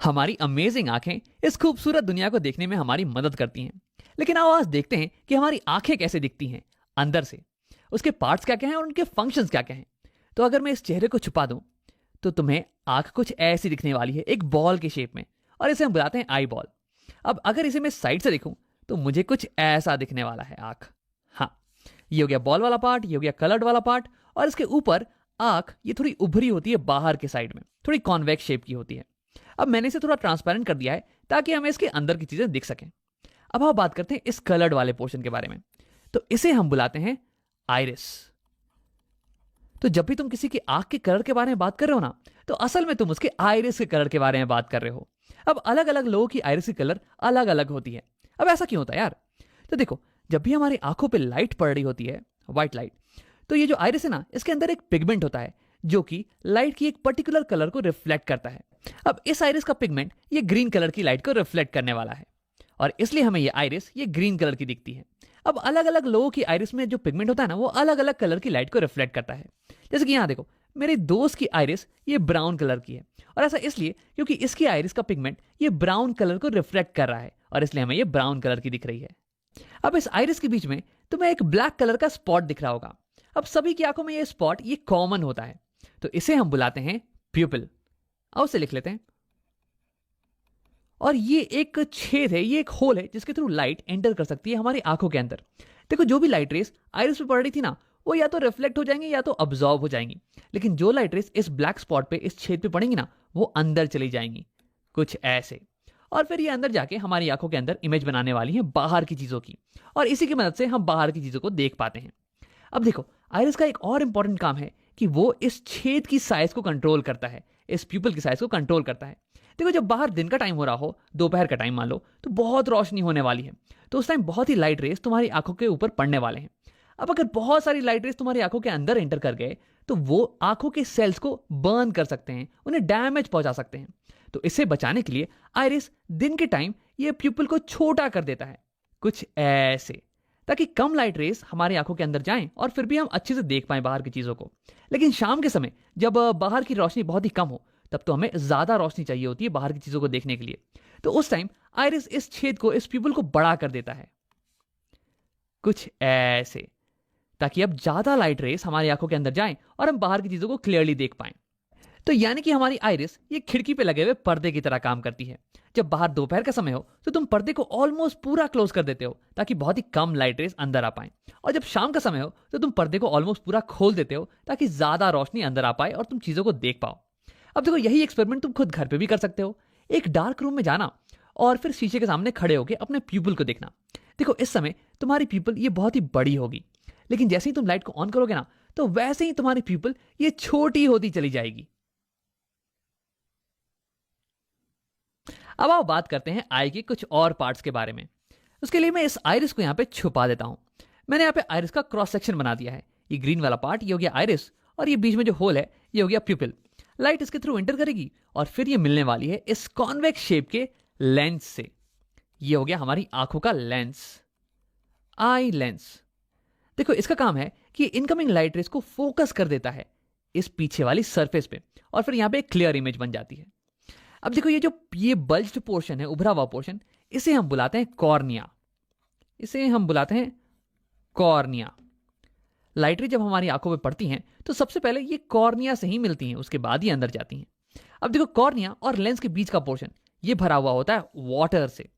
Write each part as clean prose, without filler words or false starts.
हमारी अमेजिंग आंखें इस खूबसूरत दुनिया को देखने में हमारी मदद करती हैं। लेकिन आओ आज देखते हैं कि हमारी आंखें कैसे दिखती हैं अंदर से, उसके पार्ट्स क्या क्या हैं और उनके फंक्शंस क्या क्या हैं। तो अगर मैं इस चेहरे को छुपा दूं तो तुम्हें आंख कुछ ऐसी दिखने वाली है, एक बॉल के शेप में, और इसे हम बुलाते हैं आई बॉल। अब अगर इसे मैं साइड से देखूं तो मुझे कुछ ऐसा दिखने वाला है आंख। हाँ, ये हो गया बॉल वाला पार्ट, ये हो गया कलर्ड वाला पार्ट, और इसके ऊपर आंख ये थोड़ी उभरी होती है बाहर के साइड में, थोड़ी कॉन्वेक्स शेप की होती है। अब मैंने इसे थोड़ा ट्रांसपेरेंट कर दिया है ताकि हमें इसके अंदर की चीजें दिख सकें। अब हम बात करते हैं इस कलर्ड वाले पोर्शन के बारे में। तो इसे हम बुलाते हैं आइरिस। तो जब भी तुम किसी की आंख के कलर के बारे में बात कर रहे हो ना, तो असल में तुम उसके आइरिस के कलर के बारे में बात कर रहे हो। अब अलग अलग लोगों की आइरिस की कलर अलग अलग होती है। अब ऐसा क्यों होता है यार? तो देखो, जब भी हमारी आंखों पे लाइट पड़ रही होती है, व्हाइट लाइट, तो ये जो आइरिस है ना, इसके अंदर एक पिगमेंट होता है जो कि लाइट की एक पर्टिकुलर कलर को रिफ्लेक्ट करता है। अब इस आइरिस का पिगमेंट ये ग्रीन कलर की लाइट को रिफ्लेक्ट करने वाला है, और इसलिए हमें ये आइरिस ये ग्रीन कलर की दिखती है। अब अलग अलग लोगों की आइरिस में जो पिगमेंट होता है ना, वो अलग अलग कलर की लाइट को रिफ्लेक्ट करता है। जैसे कि यहाँ देखो, मेरे दोस्त की आइरिस ये ब्राउन कलर की है, और ऐसा इसलिए क्योंकि इसकी आइरिस का पिगमेंट ये ब्राउन कलर को रिफ्लेक्ट कर रहा है, और इसलिए हमें ये ब्राउन कलर की दिख रही है। अब इस आइरिस के बीच में तुम्हें एक ब्लैक कलर का स्पॉट दिख रहा होगा। अब सभी की आंखों में ये स्पॉट ये कॉमन होता है, तो इसे हम बुलाते हैं प्यूपिल। आओ उसे लिख लेते हैं। और ये एक छेद है, ये एक होल है जिसके थ्रू लाइट एंटर कर सकती है हमारी आंखों के अंदर। देखो, जो भी लाइट रेस आइरिस पे पड़ रही थी ना, वो या तो रिफ्लेक्ट हो जाएंगी या तो अब्जॉर्ब हो जाएंगी। लेकिन जो लाइट रेस इस ब्लैक स्पॉट पे, इस छेद पे पड़ेंगी ना, वो अंदर चली जाएंगी, कुछ ऐसे। और फिर ये अंदर जाके हमारी आंखों के अंदर इमेज बनाने वाली है बाहर की चीजों की, और इसी की मदद से हम बाहर की चीजों को देख पाते हैं। अब देखो, आइरिस का एक और इंपॉर्टेंट काम है कि वो इस छेद की साइज को कंट्रोल करता है, इस प्यूपिल की साइज को कंट्रोल करता है। देखो, जब बाहर दिन का टाइम हो रहा हो, दोपहर का टाइम मान लो, तो बहुत रोशनी होने वाली है, तो उस टाइम बहुत ही लाइट रेस तुम्हारी आंखों के ऊपर पड़ने वाले हैं। अब अगर बहुत सारी लाइट रेस तुम्हारी आंखों के अंदर एंटर कर गए, तो वो आंखों के सेल्स को बर्न कर सकते हैं, उन्हें डैमेज पहुंचा सकते हैं। तो इसे बचाने के लिए आइरिस दिन के टाइम ये प्यूपिल को छोटा कर देता है, कुछ ऐसे, ताकि कम लाइट रेस हमारी आंखों के अंदर जाएं और फिर भी हम अच्छे से देख पाएं बाहर की चीजों को। लेकिन शाम के समय जब बाहर की रोशनी बहुत ही कम हो, तब तो हमें ज्यादा रोशनी चाहिए होती है बाहर की चीजों को देखने के लिए। तो उस टाइम आइरिस इस छेद को, इस प्यूपिल को बड़ा कर देता है, कुछ ऐसे, ताकि अब ज्यादा लाइट रेस हमारी आंखों के अंदर जाएं और हम बाहर की चीजों को क्लियरली देख पाएं। तो यानी कि हमारी आइरिस ये खिड़की पे लगे हुए पर्दे की तरह काम करती है। जब बाहर दोपहर का समय हो तो तुम पर्दे को ऑलमोस्ट पूरा क्लोज कर देते हो ताकि बहुत ही कम लाइट रेस अंदर आ पाए, और जब शाम का समय हो तो तुम पर्दे को ऑलमोस्ट पूरा खोल देते हो ताकि ज्यादा रोशनी अंदर आ पाए और तुम चीजों को देख पाओ। अब देखो, यही एक्सपेरिमेंट तुम खुद घर पे भी कर सकते हो। एक डार्क रूम में जाना और फिर शीशे के सामने खड़े होकर अपने प्यूपिल को देखना। देखो, इस समय तुम्हारी प्यूपिल ये बहुत ही बड़ी होगी, लेकिन जैसे ही तुम लाइट को ऑन करोगे ना, तो वैसे ही तुम्हारी प्यूपिल ये छोटी होती चली जाएगी। अब आओ बात करते हैं आई के कुछ और पार्ट्स के बारे में। उसके लिए मैं इस आइरिस को यहाँ पे छुपा देता हूं। मैंने यहाँ पे आइरिस का क्रॉस सेक्शन बना दिया है। ये ग्रीन वाला पार्ट ये हो गया आइरिस, और ये बीच में जो होल है ये हो गया प्यूपिल। लाइट इसके थ्रू एंटर करेगी और फिर ये मिलने वाली है इस कॉन्वेक्स शेप के लेंस से। ये हो गया हमारी आंखों का लेंस, आई लेंस। देखो, इसका काम है कि इनकमिंग लाइट रेस को फोकस कर देता है इस पीछे वाली सरफेस पे, और फिर यहाँ पे एक क्लियर इमेज बन जाती है। अब देखो, ये बल्ज्ड पोर्शन है, उभरा हुआ पोर्शन, इसे हम बुलाते हैं कॉर्निया। इसे हम बुलाते हैं कॉर्निया। लाइट रे जब हमारी आंखों पे पड़ती हैं तो सबसे पहले ये कॉर्निया से ही मिलती हैं, उसके बाद ही अंदर जाती हैं। अब देखो, कॉर्निया और लेंस के बीच का पोर्शन ये भरा हुआ होता है वाटर से।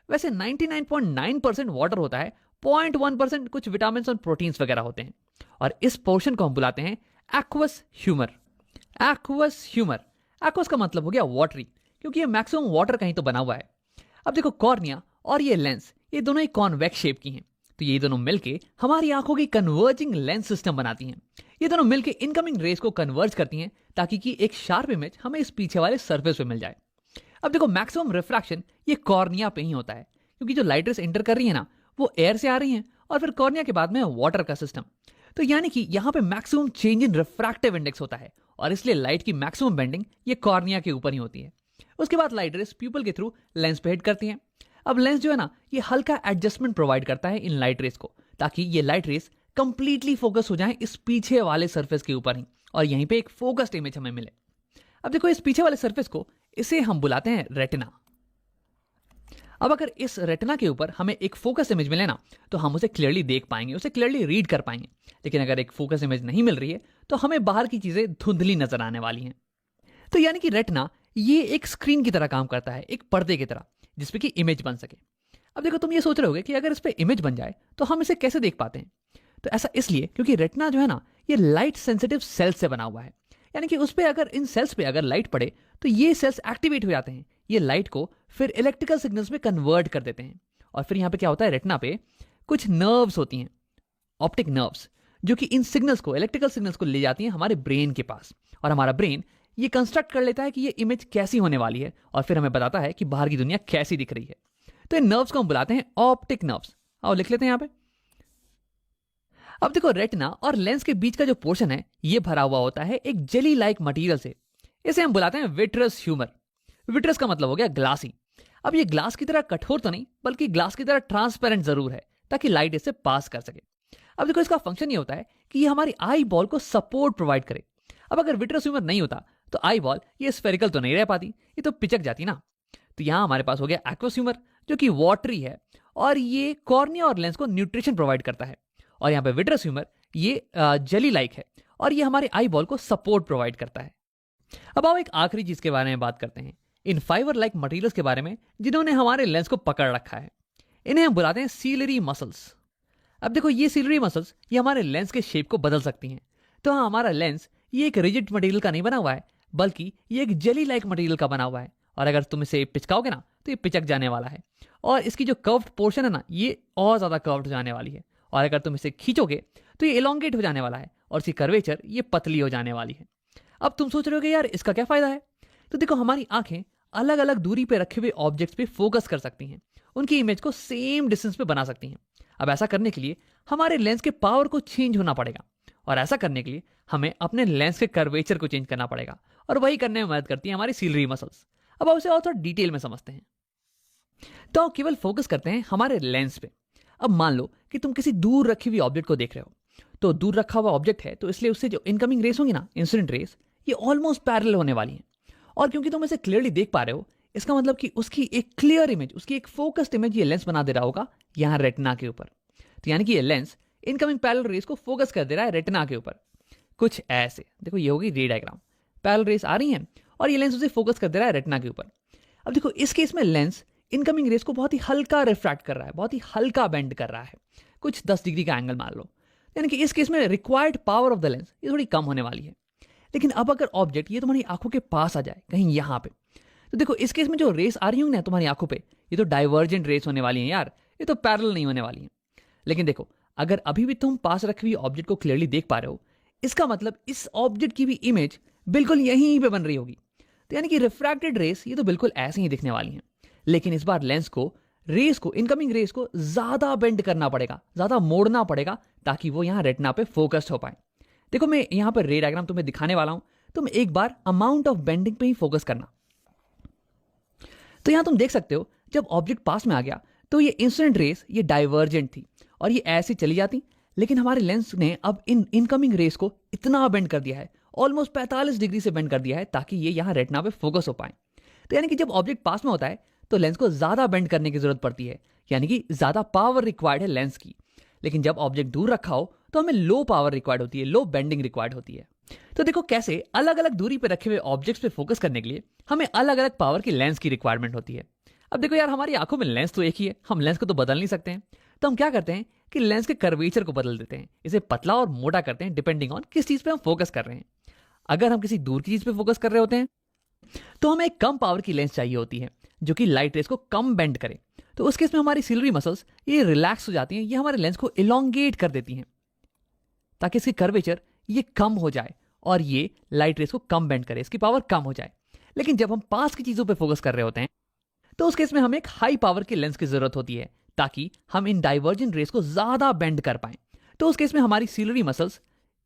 वैसे 99.9% वाटर होता है, 0.1% कुछ विटामिन और प्रोटीन्स वगैरह होते हैं, और इस पोर्शन को हम बुलाते हैं aqueous humour. Aqueous humour, aqueous का मतलब हो गया वाटरी, क्योंकि ये मैक्सिमम वाटर का ही तो बना हुआ है। अब देखो, कॉर्निया और ये लेंस ये दोनों ही कॉन्वेक्स शेप की हैं, तो ये दोनों मिलके हमारी आंखों की कन्वर्जिंग लेंस सिस्टम बनाती हैं। ये दोनों मिलके इनकमिंग रेस को कन्वर्ज करती हैं ताकि कि एक शार्प इमेज हमें इस पीछे वाले सरफेस पे मिल जाए। अब देखो, मैक्सिमम रिफ्रैक्शन ये कॉर्निया पे ही होता है, क्योंकि जो लाइट रेस एंटर कर रही है ना, वो एयर से आ रही हैं, और फिर कॉर्निया के बाद में वाटर का सिस्टम। तो यानी कि यहाँ पे maximum change in refractive index होता है, और इसलिए लाइट की मैक्सिमम बेंडिंग ये कॉर्निया के ऊपर ही होती है। उसके बाद लाइट रेस प्यूपिल के थ्रू लेंस पे हिट करती हैं। अब लेंस जो है ना, ये हल्का एडजस्टमेंट प्रोवाइड करता है इन लाइट रेस को, ताकि ये लाइट रेस कंप्लीटली फोकस हो जाए इस पीछे वाले सरफेस के ऊपर ही, और यहीं पे एक फोकस्ड इमेज हमें मिले। अब देखो, इस पीछे वाले सरफेस को इसे हम बुलाते हैं रेटिना। अब अगर इस रेटिना के ऊपर हमें एक फोकस इमेज मिले ना, तो हम उसे क्लियरली देख पाएंगे, उसे क्लियरली रीड कर पाएंगे। लेकिन अगर एक फोकस इमेज नहीं मिल रही है तो हमें बाहर की चीजें धुंधली नजर आने वाली हैं। तो यानी कि रेटिना ये एक स्क्रीन की तरह काम करता है, एक पर्दे की तरह, जिसपे कि इमेज बन सके। अब देखो, तुम ये सोच रहे होगे कि अगर इस पे इमेज बन जाए तो हम इसे कैसे देख पाते हैं। तो ऐसा इसलिए क्योंकि रेटिना जो है ना, ये लाइट सेंसिटिव सेल्स से बना हुआ है। यानी कि उस पे अगर इन सेल्स पे अगर लाइट पड़े तो ये सेल्स एक्टिवेट हो जाते हैं, ये लाइट को फिर इलेक्ट्रिकल सिग्नल्स में कन्वर्ट कर देते हैं। और फिर यहाँ पे क्या होता है, रेटिना पे कुछ नर्व्स होती हैं, ऑप्टिक नर्व्स, जो कि इन सिग्नल्स को, इलेक्ट्रिकल सिग्नल्स को ले जाती हैं हमारे ब्रेन के पास। और हमारा ब्रेन ये कंस्ट्रक्ट कर लेता है कि ये इमेज कैसी होने वाली है, और फिर हमें बताता है कि बाहर की दुनिया कैसी दिख रही है। तो इन नर्व्स को हम बुलाते हैं ऑप्टिक नर्व्स। आओ लिख लेते हैं यहाँ पे। अब देखो, रेटिना और लेंस के बीच का जो पोर्शन है ये भरा हुआ होता है एक जेली लाइक मटेरियल से। इसे हम बुलाते हैं विट्रस ह्यूमर। विट्रस का मतलब हो गया ग्लासी। अब ये ग्लास की तरह कठोर तो नहीं, बल्कि ग्लास की तरह ट्रांसपेरेंट जरूर है, ताकि लाइट इससे पास कर सके। अब देखो, इसका फंक्शन ये होता है कि ये हमारी आई बॉल को सपोर्ट प्रोवाइड करे। अब अगर विट्रस ह्यूमर नहीं होता तो आई बॉल ये स्फेरिकल तो नहीं रह पाती, ये तो पिचक जाती ना। तो यहां हमारे पास हो गया एक्वस ह्यूमर, जो कि वाटरी है, और ये कॉर्निया और लेंस को न्यूट्रिशन प्रोवाइड करता है। और यहाँ पे विट्रस ह्यूमर ये जेली लाइक है, और ये हमारे आई बॉल को सपोर्ट प्रोवाइड करता है। अब आओ एक आखिरी चीज के बारे में बात करते हैं, इन फाइबर लाइक मटेरियल्स के बारे में जिन्होंने हमारे लेंस को पकड़ रखा है। इन्हें हम बुलाते हैं सीलरी मसल्स। अब देखो, ये सीलरी मसल्स ये हमारे लेंस के शेप को बदल सकती हैं। तो हाँ, हमारा लेंस ये एक रिजिड मटेरियल का नहीं बना हुआ है, बल्कि ये एक जेली लाइक मटेरियल का बना हुआ है। और अगर तुम इसे पिचकाओगे ना तो ये पिचक जाने वाला है, और इसकी जो कर्व्ड पोर्शन है ना, ये और ज्यादा कर्व्ड हो जाने वाली है। और अगर तुम इसे खींचोगे तो ये इलोंगेट हो जाने वाला है, और इसकी कर्वेचर ये पतली हो जाने वाली है। अब तुम सोच रहे हो कि यार इसका क्या फायदा है। तो देखो, हमारी आंखें अलग अलग दूरी पे रखे हुए ऑब्जेक्ट्स पे फोकस कर सकती हैं, उनकी इमेज को सेम डिस्टेंस पे बना सकती हैं। अब ऐसा करने के लिए हमारे लेंस के पावर को चेंज होना पड़ेगा, और ऐसा करने के लिए हमें अपने लेंस के कर्वेचर को चेंज करना पड़ेगा, और वही करने में मदद करती है हमारी सीलरी मसल्स। अब उसे और थोड़ा डिटेल में समझते हैं। तो केवल फोकस करते हैं हमारे लेंस पे। अब मान लो कि तुम किसी दूर रखी हुई ऑब्जेक्ट को देख रहे हो। तो दूर रखा हुआ ऑब्जेक्ट है, तो इसलिए उससे जो इनकमिंग रेस होंगी ना, इंसिडेंट रेस, ये ऑलमोस्ट पैरेलल होने वाली हैं। और क्योंकि तुम इसे क्लियरली देख पा रहे हो, इसका मतलब कि उसकी एक क्लियर इमेज, उसकी एक फोकस्ड इमेज ये लेंस बना दे रहा होगा यहाँ रेटिना के ऊपर। तो यानी कि ये लेंस इनकमिंग पैरेलल रेस को फोकस कर दे रहा है रेटिना के ऊपर, कुछ ऐसे। देखो, ये होगी रे डायग्राम, पैरेलल रेस आ रही हैं और ये लेंस उसे फोकस कर दे रहा है रेटिना के ऊपर। अब देखो, इस केस में लेंस इनकमिंग रेस को बहुत ही हल्का रिफ्रैक्ट कर रहा है, बहुत ही हल्का बेंड कर रहा है, कुछ 10 डिग्री का एंगल मान लो। यानी कि इस केस में required power of the lens ये थोड़ी कम होने वाली है। लेकिन अब अगर ऑब्जेक्ट ये तुम्हारी आंखों के पास आ जाए, कहीं यहाँ पे, तो देखो इस केस में जो रेस आ रही होंगी ना तुम्हारी आंखों पे, ये तो डाइवर्जेंट रेस होने वाली है यार, ये तो पैरेलल नहीं होने वाली है। लेकिन देखो, अगर अभी भी तुम पास रखी हुई ऑब्जेक्ट को क्लियरली देख पा रहे हो, इसका मतलब इस ऑब्जेक्ट की भी इमेज बिल्कुल यहीं पे बन रही होगी। तो यानी कि रिफ्रैक्टेड रेस ये तो बिल्कुल ऐसे ही दिखने वाली हैं। लेकिन इस बार लेंस को, रेस को, इनकमिंग रेस को ज्यादा बेंड करना पड़ेगा, ज्यादा मोड़ना पड़ेगा, ताकि वो यहाँ रेटिना पे फोकस्ड हो पाए। देखो, मैं यहाँ पर रे डायग्राम तुम्हें दिखाने वाला हूं, तुम एक बार अमाउंट ऑफ बेंडिंग पे ही फोकस करना। तो यहां तुम देख सकते हो, जब ऑब्जेक्ट पास में आ गया तो ये इंसिडेंट रेस ये डाइवर्जेंट थी और ये ऐसे चली जाती। लेकिन हमारे लेंस ने अब इन इनकमिंग रेस को इतना बेंड कर दिया है, ऑलमोस्ट 45 डिग्री से बेंड कर दिया है, ताकि ये यहाँ रेटिना पे फोकस हो पाए। तो यानी कि जब ऑब्जेक्ट पास में होता है तो लेंस को ज्यादा बेंड करने की जरूरत पड़ती है, यानी कि ज्यादा पावर रिक्वायर्ड है लेंस की। लेकिन जब ऑब्जेक्ट दूर रखा हो तो हमें लो पावर रिक्वायर्ड होती है, लो बेंडिंग रिक्वायर्ड होती है। तो देखो कैसे अलग अलग दूरी पे रखे हुए ऑब्जेक्ट्स पे फोकस करने के लिए हमें अलग अलग पावर की लेंस की रिक्वायरमेंट होती है। अब देखो यार, हमारी आंखों में लेंस तो एक ही है, हम लेंस को तो बदल नहीं सकते हैं। तो हम क्या करते हैं कि लेंस के कर्वेचर को बदल देते हैं, इसे पतला और मोटा करते हैं डिपेंडिंग ऑन किस चीज पे हम फोकस कर रहे हैं। अगर हम किसी दूर की चीज पे फोकस कर रहे होते हैं तो हमें एक कम पावर की लेंस चाहिए होती है, जो कि लाइट रेस को कम बेंड करे। तो उस केस में हमारी सिलरी मसल्स ये रिलैक्स हो जाती हैं, ये हमारे लेंस को इलोंगेट कर देती हैं, ताकि इसकी कर्वेचर ये कम हो जाए और ये लाइट रेस को कम बेंड करे, इसकी पावर कम हो जाए। लेकिन जब हम पास की चीजों पे फोकस कर रहे होते हैं तो उस केस में हमें एक हाई पावर की लेंस की जरूरत होती है, ताकि हम इन डाइवर्जेंट रेस को ज्यादा बेंड कर पाएं। तो उस केस में हमारी सिलरी मसल्स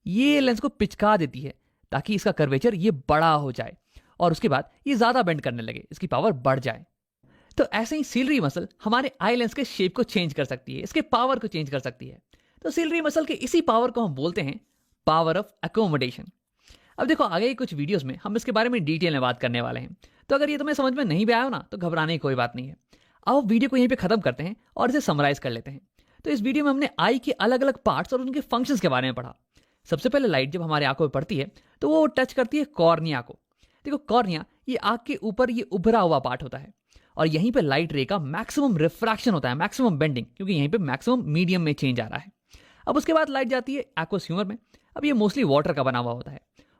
ये लेंस को पिचका देती है, ताकि इसका कर्वेचर ये बड़ा हो जाए और उसके बाद ये ज्यादा बेंड करने लगे, इसकी पावर बढ़ जाए। तो ऐसे ही सिलरी मसल हमारे आई लेंस के शेप को चेंज कर सकती है, इसके पावर को चेंज कर सकती है। तो सिलरी मसल के इसी पावर को हम बोलते हैं पावर ऑफ एकोमोडेशन। अब देखो, आगे कुछ वीडियोस में हम इसके बारे में डिटेल में बात करने वाले हैं, तो अगर ये तुम्हें समझ में नहीं भी आया हो ना तो घबराने की कोई बात नहीं है। आओ वीडियो को यहीं पे खत्म करते हैं और इसे समराइज कर लेते हैं। तो इस वीडियो में हमने आई के अलग अलग पार्ट्स और उनके फंक्शंस के बारे में पढ़ा। सबसे पहले लाइट जब हमारे आंखों में पड़ती है तो वो टच करती है कॉर्निया को। देखो कॉर्निया ये आंख के ऊपर ये उभरा हुआ पार्ट होता है और यहीं पे लाइट रे का मैक्सिमम रिफ्रैक्शन होता है, मैक्सिमम बेंडिंग, क्योंकि यहीं पे मैक्सिमम मीडियम में चेंज आ रहा है। अब उसके बाद लाइट जाती है एक्वस ह्यूमर में। अब ये मोस्टली वाटर का बना हुआ होता है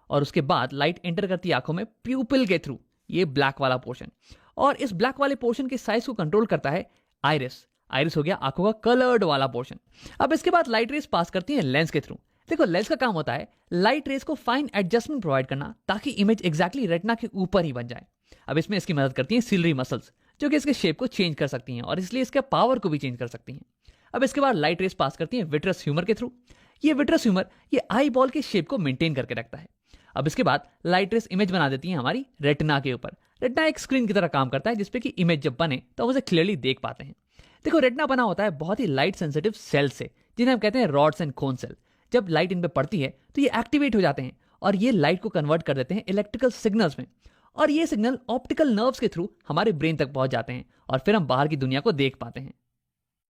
और उसके बाद लाइट एंटर करती है आंखों में प्यूपिल के थ्रू, ये ब्लैक वाला पोर्शन। और इस ब्लैक वाले पोर्शन के साइज को कंट्रोल करता है आइरिस। आइरिस हो गया आंखों का कलर्ड वाला पोर्शन। अब इसके बाद लाइट रेस पास करती है लेंस के थ्रू। देखो लेंस का काम होता है लाइट रेस को फाइन एडजस्टमेंट प्रोवाइड करना ताकि इमेज एग्जैक्टली रेटिना के ऊपर ही बन जाए। अब इसमें इसकी मदद करती हैं सिलरी मसल्स जो कि इसके शेप को चेंज कर सकती हैं और इसलिए इसके पावर को भी चेंज कर सकती हैं। अब इसके बाद लाइट रेस पास करती हैं विट्रस ह्यूमर के थ्रू। ये विट्रस ह्यूमर ये आई बॉल के शेप को मेंटेन करके रखता है। अब इसके बाद लाइट रेस इमेज बना देती है हमारी रेटिना के ऊपर। रेटिना एक स्क्रीन की तरह काम करता है जिसपे कि इमेज जब बने तो हम उसे क्लियरली देख पाते हैं। देखो रेटिना बना होता है बहुत ही लाइट सेंसिटिव सेल से जिन्हें हम कहते हैं रॉड्स एंड कोन सेल। जब लाइट इन पे पड़ती है तो ये एक्टिवेट हो जाते हैं और ये लाइट को कन्वर्ट कर देते हैं इलेक्ट्रिकल सिग्नल्स में और ये सिग्नल ऑप्टिकल नर्व्स के थ्रू हमारे ब्रेन तक पहुंच जाते हैं और फिर हम बाहर की दुनिया को देख पाते हैं।